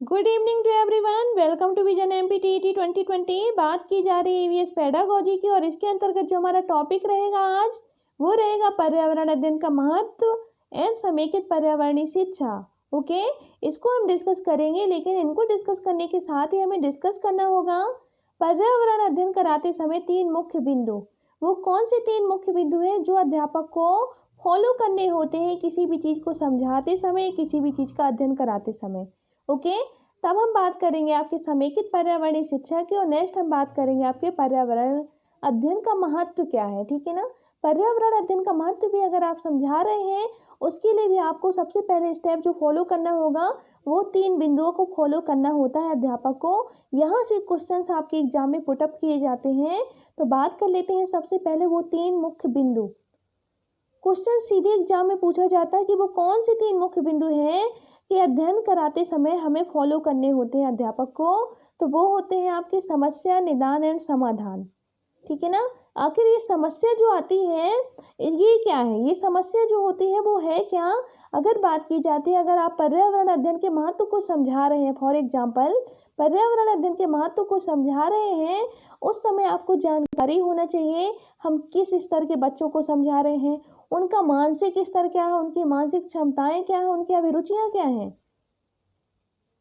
Good evening to everyone. Welcome to vision MPTET 2020। बात की जा रही है ईवीएस पेडागोजी की और इसके अंतर्गत जो हमारा टॉपिक रहेगा आज वो रहेगा पर्यावरण अध्ययन का महत्व एंड समेकित पर्यावरणीय शिक्षा। ओके, इसको हम डिस्कस करेंगे, लेकिन इनको डिस्कस करने के साथ ही हमें डिस्कस करना होगा पर्यावरण अध्ययन कराते समय तीन मुख्य बिंदु। वो कौन से तीन मुख्य बिंदु हैं जो अध्यापक को फॉलो करने होते हैं किसी भी चीज़ को समझाते समय, किसी भी चीज़ का अध्ययन कराते समय। ओके, तब हम बात करेंगे आपके समेकित पर्यावरणीय शिक्षा की और नेक्स्ट हम बात करेंगे आपके पर्यावरण अध्ययन का महत्व क्या है। ठीक है ना, पर्यावरण अध्ययन का महत्व भी अगर आप समझा रहे हैं उसके लिए भी आपको सबसे पहले स्टेप जो फॉलो करना होगा वो तीन बिंदुओं को फॉलो करना होता है अध्यापक को। यहाँ से क्वेश्चंस आपके एग्जाम में पुटअप किए जाते हैं, तो बात कर लेते हैं सबसे पहले वो तीन मुख्य बिंदु। क्वेश्चन सीधे एग्जाम में पूछा जाता है कि वो कौन से तीन मुख्य बिंदु हैं कि अध्ययन कराते समय हमें फॉलो करने होते हैं अध्यापक को। तो वो होते हैं आपके समस्या, निदान एंड समाधान। ठीक है ना, आखिर ये समस्या जो आती है ये क्या है, ये समस्या जो होती है वो है क्या। अगर बात की जाती है, अगर आप पर्यावरण अध्ययन के महत्व को समझा रहे हैं, फॉर एग्जाम्पल पर्यावरण अध्ययन के महत्व को समझा रहे हैं, उस समय आपको जानकारी होना चाहिए हम किस स्तर के बच्चों को समझा रहे हैं, उनका मानसिक स्तर क्या है, उनकी मानसिक क्षमताएं क्या है, उनकी अभिरुचियां क्या हैं।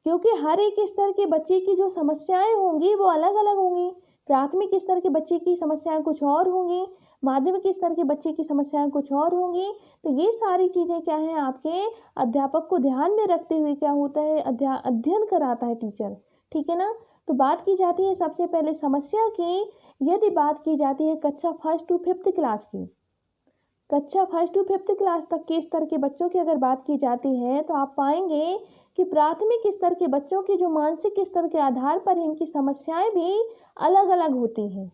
क्योंकि हर एक स्तर के बच्चे की जो समस्याएं होंगी वो अलग अलग होंगी। प्राथमिक स्तर के बच्चे की समस्याएं कुछ और होंगी, माध्यमिक स्तर के बच्चे की समस्याएं कुछ और होंगी। तो ये सारी चीज़ें क्या है आपके अध्यापक को ध्यान में रखते हुए क्या होता है अध्ययन कराता है टीचर। ठीक है ना, तो बात की जाती है सबसे पहले समस्या की। यदि बात की जाती है कक्षा 1 to 5 क्लास की, कक्षा 1 to 5 क्लास तक के स्तर के बच्चों की अगर बात की जाती है तो आप पाएंगे कि प्राथमिक स्तर के बच्चों की जो मानसिक स्तर के आधार पर इनकी समस्याएं भी अलग अलग होती हैं।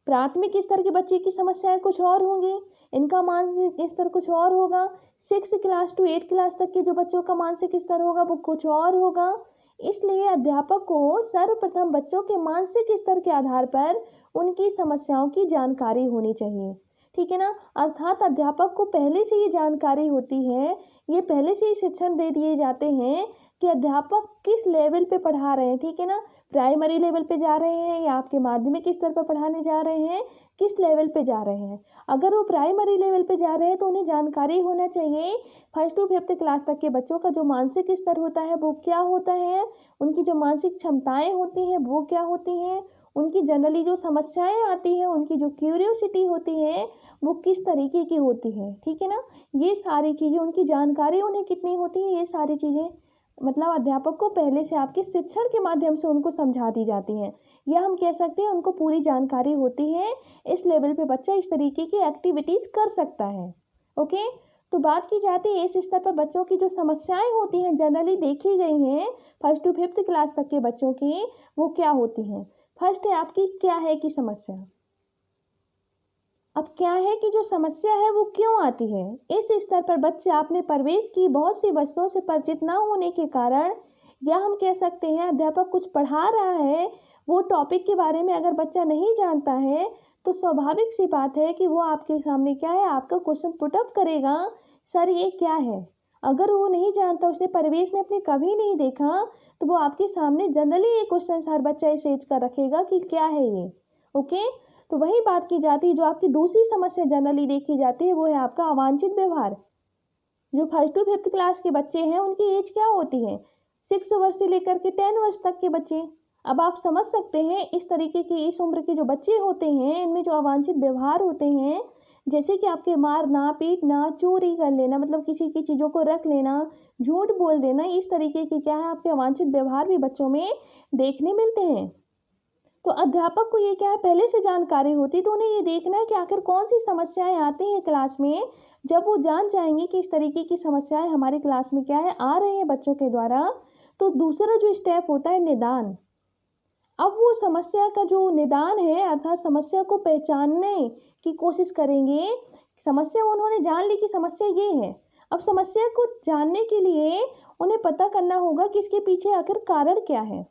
प्राथमिक स्तर के बच्चे की समस्याएं कुछ और होंगी, इनका मानसिक स्तर कुछ और होगा। 6 क्लास to 8 क्लास तक के जो बच्चों का मानसिक स्तर होगा वो कुछ और होगा। इसलिए अध्यापक को सर्वप्रथम बच्चों के मानसिक स्तर के आधार पर उनकी समस्याओं की जानकारी होनी चाहिए। ठीक है ना, अर्थात अध्यापक को पहले से ये जानकारी होती है, ये पहले से ही शिक्षण दे दिए जाते हैं कि अध्यापक किस लेवल पे पढ़ा रहे हैं। ठीक है ना, प्राइमरी लेवल पे जा रहे हैं या आपके माध्यमिक स्तर पर पढ़ाने जा रहे हैं, किस लेवल पे जा रहे हैं। अगर वो प्राइमरी लेवल पे जा रहे हैं तो उन्हें जानकारी होना चाहिए 1 to 5 क्लास तक के बच्चों का जो मानसिक स्तर होता है वो क्या होता है, उनकी जो मानसिक क्षमताएं होती हैं वो क्या होती हैं, उनकी जनरली जो समस्याएं आती हैं, उनकी जो क्यूरियोसिटी होती है वो किस तरीके की होती है। ठीक है ना, ये सारी चीज़ें, उनकी जानकारी उन्हें कितनी होती है, ये सारी चीज़ें मतलब अध्यापक को पहले से आपके शिक्षण के माध्यम से उनको समझा दी जाती हैं, या हम कह सकते हैं उनको पूरी जानकारी होती है इस लेवल पे बच्चा इस तरीके की एक्टिविटीज़ कर सकता है। ओके, तो बात की जाती है इस स्तर पर बच्चों की जो समस्याएं होती हैं जनरली देखी गई हैं 1 to 5 क्लास तक के बच्चों की, वो क्या होती हैं। फर्स्ट है आपकी क्या है कि समस्या। अब क्या है कि जो समस्या है वो क्यों आती है। इस स्तर पर बच्चे आपने परिवेश की बहुत सी वस्तुओं से परिचित ना होने के कारण, या हम कह सकते हैं अध्यापक कुछ पढ़ा रहा है वो टॉपिक के बारे में अगर बच्चा नहीं जानता है तो स्वाभाविक सी बात है कि वो आपके सामने क्या है आपका क्वेश्चन पुटअप करेगा, सर ये क्या है। अगर वो नहीं जानता, उसने परिवेश में अपने कभी नहीं देखा, तो वो आपके सामने जनरली ये क्वेश्चन हर बच्चा इस एज का रखेगा कि क्या है ये। ओके, तो वही बात की जाती है जो आपकी दूसरी समस्या जनरली देखी जाती है वो है आपका अवांछित व्यवहार। जो 1 to 5 क्लास के बच्चे हैं उनकी एज क्या होती है, 6 वर्ष से लेकर के 10 वर्ष तक के बच्चे। अब आप समझ सकते हैं इस तरीके की इस उम्र के जो बच्चे होते हैं इनमें जो अवांछित व्यवहार होते हैं, जैसे कि आपके मारना, पीटना, चोरी कर लेना, मतलब किसी की चीज़ों को रख लेना, झूठ बोल देना, इस तरीके की क्या है आपके अवांछित व्यवहार भी बच्चों में देखने मिलते हैं। तो अध्यापक को ये क्या है पहले से जानकारी होती, तो उन्हें ये देखना है कि आखिर कौन सी समस्याएं आती हैं क्लास में। जब वो जान जाएंगे कि इस तरीके की समस्याएं हमारी क्लास में क्या है आ रही हैं बच्चों के द्वारा, तो दूसरा जो स्टेप होता है निदान। अब वो समस्या का जो निदान है अर्थात समस्या को पहचानने की कोशिश करेंगे। समस्या उन्होंने जान ली कि समस्या ये है, अब समस्या को जानने के लिए उन्हें पता करना होगा कि इसके पीछे आखिर कारण क्या है।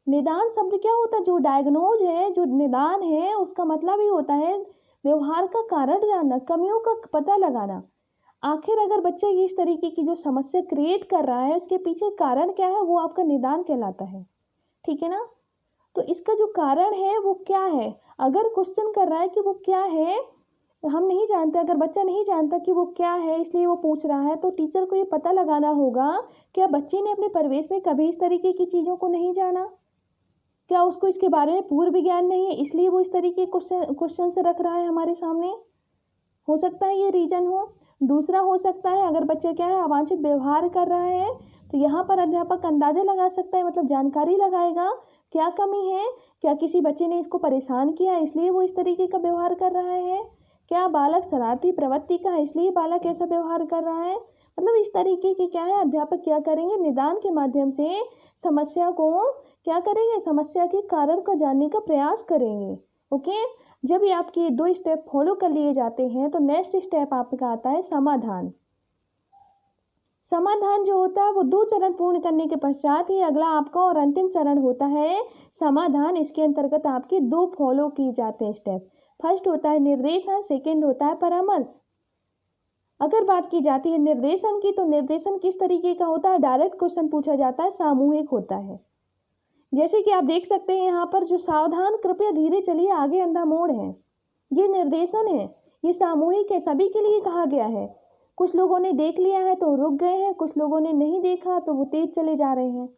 निदान शब्द क्या होता है, जो डायग्नोज है, जो निदान है उसका मतलब ही होता है व्यवहार का कारण जानना, कमियों का पता लगाना। आखिर अगर बच्चा ये इस तरीके की जो समस्या क्रिएट कर रहा है उसके पीछे कारण क्या है, वो आपका निदान कहलाता है। ठीक है ना। तो इसका जो कारण है वो क्या है, अगर क्वेश्चन कर रहा है कि वो क्या है, हम नहीं जानते, अगर बच्चा नहीं जानता कि वो क्या है इसलिए वो पूछ रहा है, तो टीचर को ये पता लगाना होगा क्या बच्चे ने अपने परिवेश में कभी इस तरीके की चीज़ों को नहीं जाना, क्या उसको इसके बारे में पूर्व ज्ञान नहीं है इसलिए वो इस तरीके क्वेश्चन से रख रहा है हमारे सामने। हो सकता है ये रीजन हो। दूसरा हो सकता है अगर बच्चा क्या है अवांछित व्यवहार कर रहा है, तो यहाँ पर अध्यापक अंदाजा लगा सकता है, मतलब जानकारी लगाएगा क्या कमी है, क्या किसी बच्चे ने इसको परेशान किया इसलिए वो इस तरीके का व्यवहार कर रहा है, क्या बालक शरारती प्रवृत्ति का है इसलिए बालक ऐसा व्यवहार कर रहा है। मतलब इस तरीके के क्या है अध्यापक क्या करेंगे, निदान के माध्यम से समस्या को क्या करेंगे, समस्या के कारण को जानने का प्रयास करेंगे। ओके, जब ये आपके 2 स्टेप फॉलो कर लिए जाते हैं तो नेक्स्ट स्टेप आपका आता है समाधान। समाधान जो होता है वो 2 चरण पूर्ण करने के पश्चात ही अगला आपका और अंतिम चरण होता है समाधान। इसके अंतर्गत आपके 2 फॉलो किए जाते हैं स्टेप। फर्स्ट होता है निर्देशन, सेकंड होता है परामर्श। अगर बात की जाती है निर्देशन की, तो निर्देशन किस तरीके का होता है, डायरेक्ट क्वेश्चन पूछा जाता है, सामूहिक होता है। जैसे कि आप देख सकते हैं यहाँ पर जो सावधान कृपया धीरे चलिए आगे अंधा मोड़ है, ये निर्देशन है, ये सामूहिक है, सभी के लिए कहा गया है। कुछ लोगों ने देख लिया है तो रुक गए हैं, कुछ लोगों ने नहीं देखा तो वो तेज चले जा रहे हैं।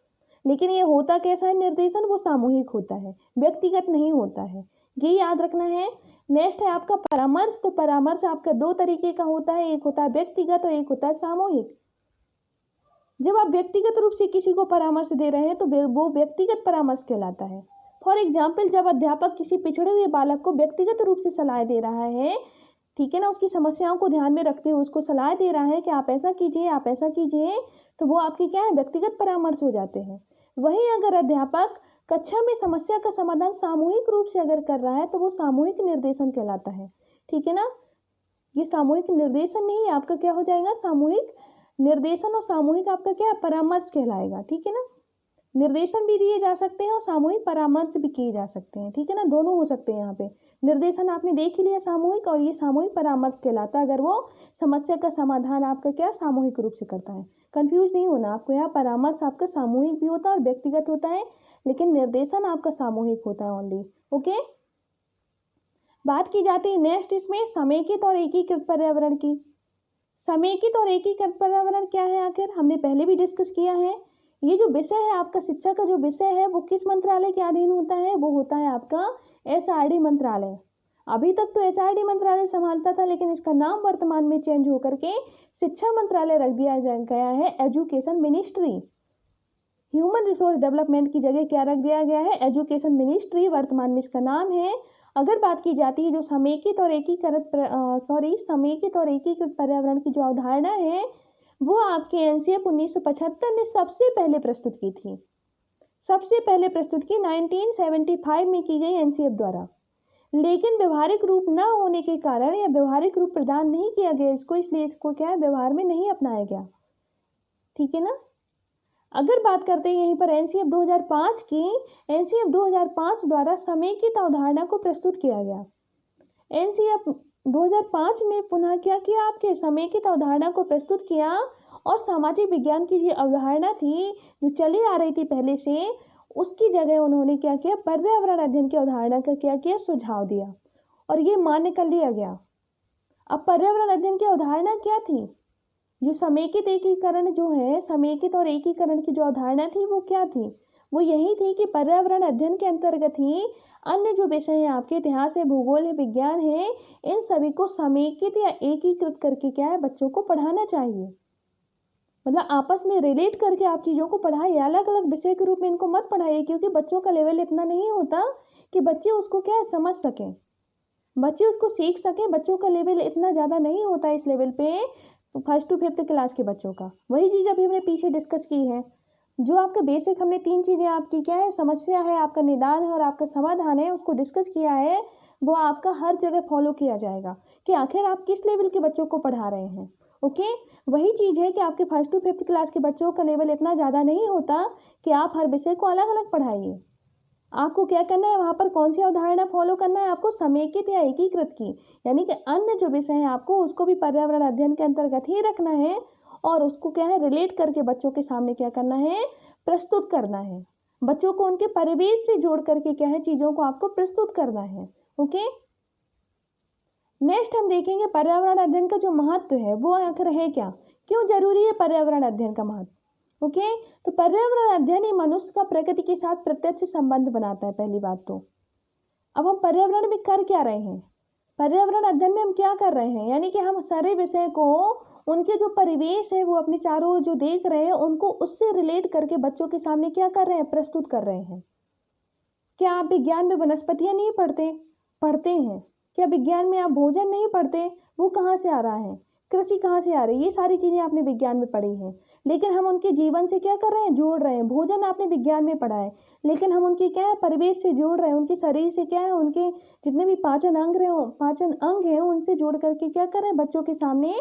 लेकिन ये होता कैसा है, निर्देशन वो सामूहिक होता है, व्यक्तिगत नहीं होता है, ये याद रखना है। नेक्स्ट है आपका परामर्श। तो परामर्श आपका 2 तरीके का होता है, एक होता है व्यक्तिगत और एक होता है सामूहिक। जब आप व्यक्तिगत रूप से किसी को परामर्श दे रहे हैं तो वो व्यक्तिगत परामर्श कहलाता है। फॉर एग्जाम्पल, जब अध्यापक किसी पिछड़े हुए बालक को व्यक्तिगत रूप से सलाह दे रहा है, ठीक है ना, उसकी समस्याओं को ध्यान में रखते हुए उसको सलाह दे रहा है कि आप ऐसा कीजिए, आप ऐसा कीजिए, तो वो आपके क्या है, व्यक्तिगत परामर्श हो जाते हैं। वहीं अगर अध्यापक कक्षा में समस्या का समाधान सामूहिक रूप से अगर कर रहा है तो वो सामूहिक निर्देशन कहलाता है। ठीक है ना, ये सामूहिक निर्देशन नहीं, आपका क्या हो जाएगा, सामूहिक निर्देशन, और सामूहिक आपका क्या है, परामर्श कहलाएगा। ठीक है ना, निर्देशन भी दिए जा सकते हैं और सामूहिक परामर्श भी किए जा सकते हैं। ठीक है ना, दोनों हो सकते हैं। यहाँ पे निर्देशन आपने देख ही लिया सामूहिक, और ये सामूहिक परामर्श कहलाता है अगर वो समस्या का समाधान आपका क्या सामूहिक रूप से करता है। कंफ्यूज नहीं होना आपको, यहाँ परामर्श आपका सामूहिक भी होता है और व्यक्तिगत होता है, लेकिन निर्देशन आपका सामूहिक होता है ओनली। ओके, बात की जाती है नेक्स्ट इसमें समेकित और एकीकृत पर्यावरण की। समेकित और एकीकृत पर्यावरण क्या है, आखिर हमने पहले भी डिस्कस किया है। ये जो विषय है आपका, शिक्षा का जो विषय है वो किस मंत्रालय के अधीन होता है, वो होता है आपका HRD मंत्रालय। अभी तक तो HRD मंत्रालय संभालता था, लेकिन इसका नाम वर्तमान में चेंज होकर के शिक्षा मंत्रालय रख दिया गया है, education ministry. Human resource development की जगह क्या रख दिया गया है, एजुकेशन मिनिस्ट्री, वर्तमान में इसका नाम है। अगर बात की जाती है जो समेकित और एकीकृत पर्यावरण की जो अवधारणा है वो आपके NCF 1975 ने सबसे पहले प्रस्तुत की थी, सबसे पहले प्रस्तुत की 1975 में की गई NCF द्वारा। लेकिन व्यवहारिक रूप न होने के कारण या व्यवहारिक रूप प्रदान नहीं किया गया इसको, इसलिए इसको क्या है, व्यवहार में नहीं अपनाया गया। ठीक है ना, अगर बात करते हैं यहीं पर NCF 2005 की, NCF 2005 द्वारा समेकित अवधारणा को प्रस्तुत किया गया। NCF 2005 ने पुनः क्या किया, आपके समेकित अवधारणा को प्रस्तुत किया, और सामाजिक विज्ञान की जो अवधारणा थी जो चली आ रही थी पहले से, उसकी जगह उन्होंने क्या किया, पर्यावरण अध्ययन की अवधारणा का क्या किया, सुझाव दिया, और ये मान्य कर लिया गया। अब पर्यावरण अध्ययन की अवधारणा क्या थी, जो समेकित एकीकरण जो है, समेकित और एकीकरण की जो अवधारणा थी वो क्या थी, वो यही थी कि पर्यावरण अध्ययन के अंतर्गत ही अन्य जो विषय हैं आपके, इतिहास है, भूगोल है, विज्ञान है, इन सभी को समेकित या एकीकृत करके क्या है, बच्चों को पढ़ाना चाहिए। मतलब आपस में रिलेट करके आप चीज़ों को पढ़ाइए, अलग अलग विषय के रूप में इनको मत पढ़ाइए, क्योंकि बच्चों का लेवल इतना नहीं होता कि बच्चे उसको क्या है, समझ सकें, बच्चे उसको सीख सकें। बच्चों का लेवल इतना ज़्यादा नहीं होता इस लेवल पे, 1st to 5th क्लास के बच्चों का। वही चीज़ अभी हमने पीछे डिस्कस की है, जो आपका बेसिक हमने 3 चीज़ें आपकी क्या है, समस्या है, आपका निदान है और आपका समाधान है, उसको डिस्कस किया है, वो आपका हर जगह फॉलो किया जाएगा कि आखिर आप किस लेवल के बच्चों को पढ़ा रहे हैं। ओके, वही चीज़ है कि आपके 1st to 5th क्लास के बच्चों का लेवल इतना ज़्यादा नहीं होता कि आप हर विषय को अलग अलग पढ़ाइए। आपको क्या करना है, वहाँ पर कौन सी अवधारणा फॉलो करना है, आपको समेकित या एकीकृत की, यानी कि अन्य जो विषय है आपको उसको भी पर्यावरण अध्ययन के अंतर्गत ही रखना है और उसको क्या है रिलेट करके बच्चों के सामने क्या करना है, प्रस्तुत करना है। बच्चों को उनके परिवेश से जोड़ करके क्या है चीज़ों को आपको प्रस्तुत करना है। ओके, नेक्स्ट हम देखेंगे पर्यावरण अध्ययन का जो महत्व है वो आखिर है क्या, क्यों जरूरी है पर्यावरण अध्ययन का महत्व। ओके, तो पर्यावरण अध्ययन ही मनुष्य का प्रकृति के साथ प्रत्यक्ष संबंध बनाता है। पहली बात तो अब हम पर्यावरण में कर क्या रहे हैं, पर्यावरण अध्ययन में हम क्या कर रहे हैं, यानी कि हम सारे विषय को उनके जो परिवेश है वो अपने चारों ओर जो देख रहे हैं उनको उससे रिलेट करके बच्चों के सामने क्या कर रहे हैं, प्रस्तुत कर रहे हैं। क्या आप विज्ञान में वनस्पतियाँ नहीं पढ़ते हैं, क्या विज्ञान में आप भोजन नहीं पढ़ते, वो कहाँ से आ रहा है, कृषि कहाँ से आ रही है, ये सारी चीज़ें आपने विज्ञान में पढ़ी हैं, लेकिन हम उनके जीवन से क्या कर रहे हैं, जोड़ रहे हैं। भोजन आपने विज्ञान में पढ़ा है, लेकिन हम उनके क्या है परिवेश से जोड़ रहे हैं, उनके शरीर से क्या है, उनके जितने भी पाचन अंग हैं उनसे जोड़ करके क्या कर रहे हैं, बच्चों के सामने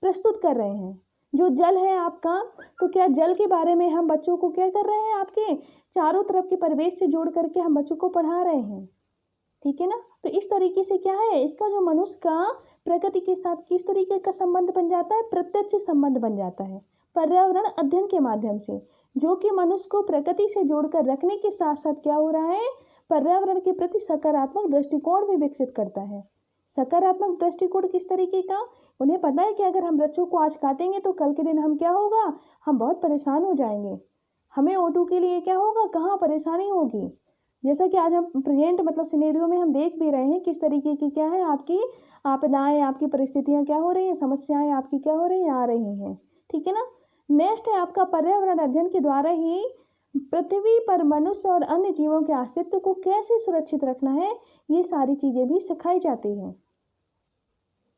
प्रस्तुत कर रहे हैं। जो जल है आपका, तो क्या जल के बारे में हम बच्चों को क्या कर रहे हैं, आपके चारों तरफ के परिवेश से जोड़ करके हम बच्चों को पढ़ा रहे हैं। ठीक है ना, तो इस तरीके से क्या है, इसका जो मनुष्य का प्रकृति के साथ किस तरीके का संबंध बन जाता है, प्रत्यक्ष संबंध बन जाता है पर्यावरण अध्ययन के माध्यम से, जो कि मनुष्य को प्रकृति से जोड़कर रखने के साथ साथ क्या हो रहा है, पर्यावरण के प्रति सकारात्मक दृष्टिकोण भी विकसित करता है। सकारात्मक दृष्टिकोण किस तरीके का, उन्हें पता है कि अगर हम बच्चों को आज काटेंगे तो कल के दिन हम क्या होगा, हम बहुत परेशान हो जाएंगे, हमें O2 के लिए क्या होगा, कहाँ परेशानी होगी। जैसा कि आज हम प्रेजेंट मतलब सिनेरियो में हम देख भी रहे हैं किस तरीके की क्या है आपकी आपदाएं, आपकी परिस्थितियां क्या हो रही हैं, समस्याएं आपकी क्या हो रही हैं, आ रही हैं। ठीक है ना, नेक्स्ट है आपका पर्यावरण अध्ययन के द्वारा ही पृथ्वी पर मनुष्य और अन्य जीवों के अस्तित्व को कैसे सुरक्षित रखना है, ये सारी चीज़ें भी सिखाई जाती हैं।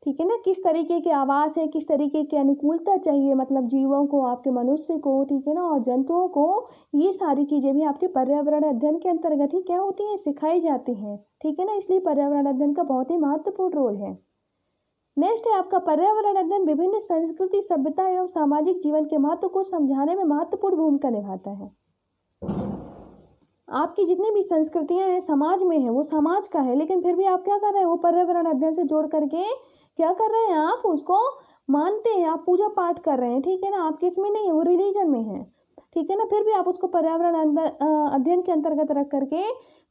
ठीक है ना, किस तरीके के आवास है, किस तरीके की अनुकूलता चाहिए मतलब जीवों को, आपके मनुष्य को, ठीक है ना, और जंतुओं को, ये सारी चीज़ें भी आपके पर्यावरण अध्ययन के अंतर्गत ही क्या होती हैं, सिखाई जाती हैं। ठीक है ना, इसलिए पर्यावरण अध्ययन का बहुत ही महत्वपूर्ण रोल है। नेक्स्ट है आपका पर्यावरण अध्ययन विभिन्न संस्कृति, सभ्यता एवं सामाजिक जीवन के महत्व को समझाने में महत्वपूर्ण भूमिका निभाता है। आपकी जितनी भी संस्कृतियां हैं समाज में है, वो समाज का है, लेकिन फिर भी आप क्या कर रहे हैं, वो पर्यावरण अध्ययन से जोड़ करके क्या कर रहे हैं, आप उसको मानते हैं, आप पूजा पाठ कर रहे हैं। ठीक है ना, आप किस में नहीं है, वो रिलीजन में है। ठीक है ना, फिर भी आप उसको पर्यावरण अध्ययन के अंतर्गत रख करके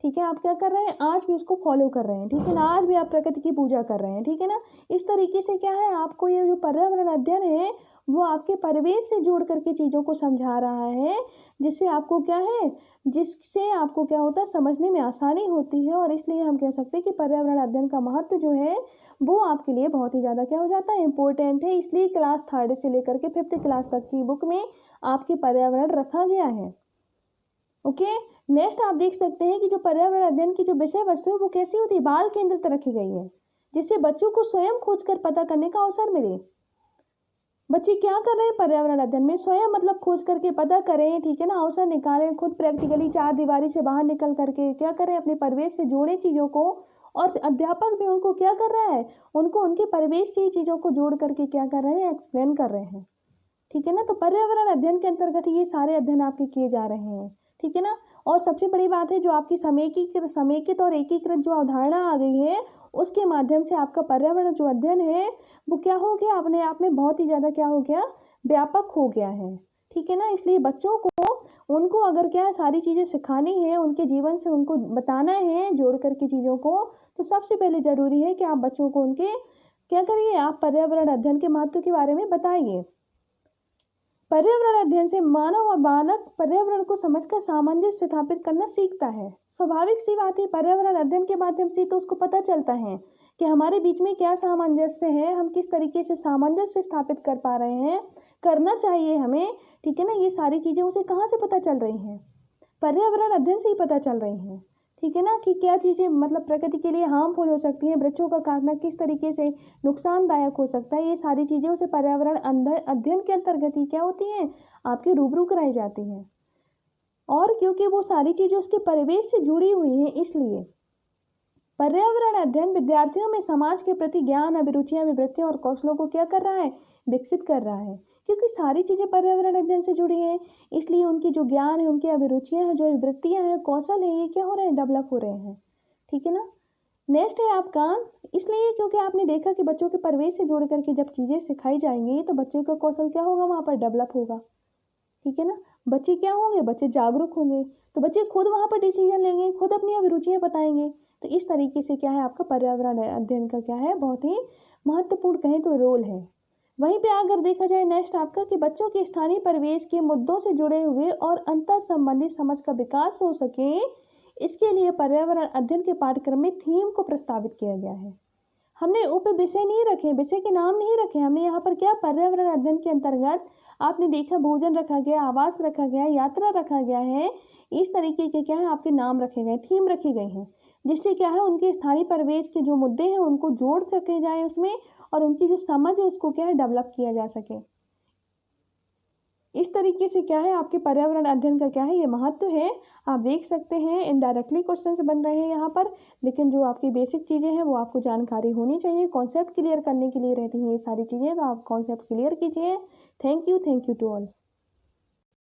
ठीक है आप क्या कर रहे हैं, आज भी उसको फॉलो कर रहे हैं। ठीक है ना, आज भी आप प्रकृति की पूजा कर रहे हैं। ठीक है ना, इस तरीके से क्या है आपको ये जो पर्यावरण अध्ययन है वो आपके परिवेश से जोड़ करके चीज़ों को समझा रहा है, जिससे आपको क्या है, जिससे आपको क्या होता है, समझने में आसानी होती है। और इसलिए हम कह सकते हैं कि पर्यावरण अध्ययन का महत्व जो है वो आपके लिए बहुत ही ज़्यादा क्या हो जाता है, इम्पोर्टेंट है। इसलिए क्लास 3 से लेकर के 5th क्लास तक की बुक में आपके पर्यावरण रखा गया है। ओके, नेक्स्ट आप देख सकते हैं कि जो पर्यावरण अध्ययन की जो विषय वस्तु है वो कैसी होती है, बाल केंद्रित रखी गई है, जिससे बच्चों को स्वयं खोजकर पता करने का अवसर मिले। बच्चे क्या कर रहे हैं पर्यावरण अध्ययन में, स्वयं मतलब खोज करके पता करें। ठीक है ना, अवसर निकालें, खुद प्रैक्टिकली 4 दीवारी से बाहर निकल करके क्या करें, अपने परिवेश से जोड़ें चीज़ों को। और अध्यापक भी उनको क्या कर रहा है, उनको उनके परिवेश से चीज़ों को जोड़ करके क्या कर रहे हैं, एक्सप्लेन कर रहे हैं। ठीक है ना, तो पर्यावरण अध्ययन के अंतर्गत ये सारे अध्ययन आपके किए जा रहे हैं। ठीक है ना, और सबसे बड़ी बात है जो आपकी समेकित और एकीकृत जो अवधारणा आ गई है उसके माध्यम से आपका पर्यावरण जो अध्ययन है वो क्या हो गया, अपने आप में बहुत ही ज़्यादा क्या हो गया, व्यापक हो गया है। ठीक है ना, इसलिए बच्चों को उनको अगर क्या है सारी चीज़ें सिखानी है, उनके जीवन से उनको बताना है जोड़ करके चीज़ों को, तो सबसे पहले ज़रूरी है कि आप बच्चों को उनके क्या करिए, आप पर्यावरण अध्ययन के महत्व के बारे में बताइए। पर्यावरण अध्ययन से मानव और बालक पर्यावरण को समझकर सामंजस्य स्थापित करना सीखता है। स्वाभाविक सी बात है, पर्यावरण अध्ययन के माध्यम से तो उसको पता चलता है कि हमारे बीच में क्या सामंजस्य है, हम किस तरीके से सामंजस्य स्थापित कर पा रहे हैं, करना चाहिए हमें। ठीक है ना, ये सारी चीज़ें उसे कहाँ से पता चल रही हैं, पर्यावरण अध्ययन से ही पता चल रही हैं। ठीक है ना, कि क्या चीज़ें मतलब प्रकृति के लिए हार्मफुल हो सकती हैं, वृक्षों का काटना किस तरीके से नुकसानदायक हो सकता है, ये सारी चीज़ें उसे पर्यावरण अध्ययन के अंतर्गत ही क्या होती हैं, आपके रूबरू कराई जाती हैं। और क्योंकि वो सारी चीज़ें उसके परिवेश से जुड़ी हुई हैं, इसलिए पर्यावरण अध्ययन विद्यार्थियों में समाज के प्रति ज्ञान, अभिरुचियां, विवृत्तियों और कौशलों को क्या कर रहा है, विकसित कर रहा है। क्योंकि सारी चीज़ें पर्यावरण अध्ययन से जुड़ी हैं, इसलिए उनकी जो ज्ञान है, उनकी अभिरुचियां हैं, जो विवृत्तियां हैं, कौशल है, ये क्या हो रहे हैं, डेवलप हो रहे हैं। ठीक है ना। नेक्स्ट है आपका, इसलिए क्योंकि आपने देखा कि बच्चों के परिवेश से जोड़ करके जब चीज़ें सिखाई जाएंगी तो बच्चों का कौशल क्या होगा, वहाँ पर डेवलप होगा। ठीक है ना। बच्चे क्या होंगे, बच्चे जागरूक होंगे, तो बच्चे खुद वहाँ पर डिसीजन लेंगे, खुद अपनी अभिरुचियाँ बताएंगे। तो इस तरीके से क्या है, आपका पर्यावरण अध्ययन का क्या है, बहुत ही महत्वपूर्ण कहें तो रोल है। वहीं पे अगर देखा जाए नेक्स्ट आपका, कि बच्चों के स्थानीय परिवेश के मुद्दों से जुड़े हुए और अंतर संबंधी समझ का विकास हो सके, इसके लिए पर्यावरण अध्ययन के पाठ्यक्रम में थीम को प्रस्तावित किया गया है। हमने उप विषय नहीं रखे, विषय के नाम नहीं रखे, हमने यहाँ पर क्या, पर्यावरण अध्ययन के अंतर्गत आपने देखा भोजन रखा गया, आवास रखा गया, यात्रा रखा गया है। इस तरीके के क्या है, आपके नाम रखे गए, थीम रखी गई हैं, जिससे क्या है, उनके स्थानीय परिवेश के जो मुद्दे हैं उनको जोड़ सके जाए उसमें, और उनकी जो समझ है उसको क्या है, डेवलप किया जा सके। इस तरीके से क्या है, आपके पर्यावरण अध्ययन का क्या है, ये महत्व है। आप देख सकते हैं इनडायरेक्टली क्वेश्चन बन रहे हैं यहाँ पर, लेकिन जो आपकी बेसिक चीज़ें हैं वो आपको जानकारी होनी चाहिए। कॉन्सेप्ट क्लियर करने के लिए रहती हैं ये सारी चीज़ें, तो आप कॉन्सेप्ट क्लियर कीजिए। Thank you to all.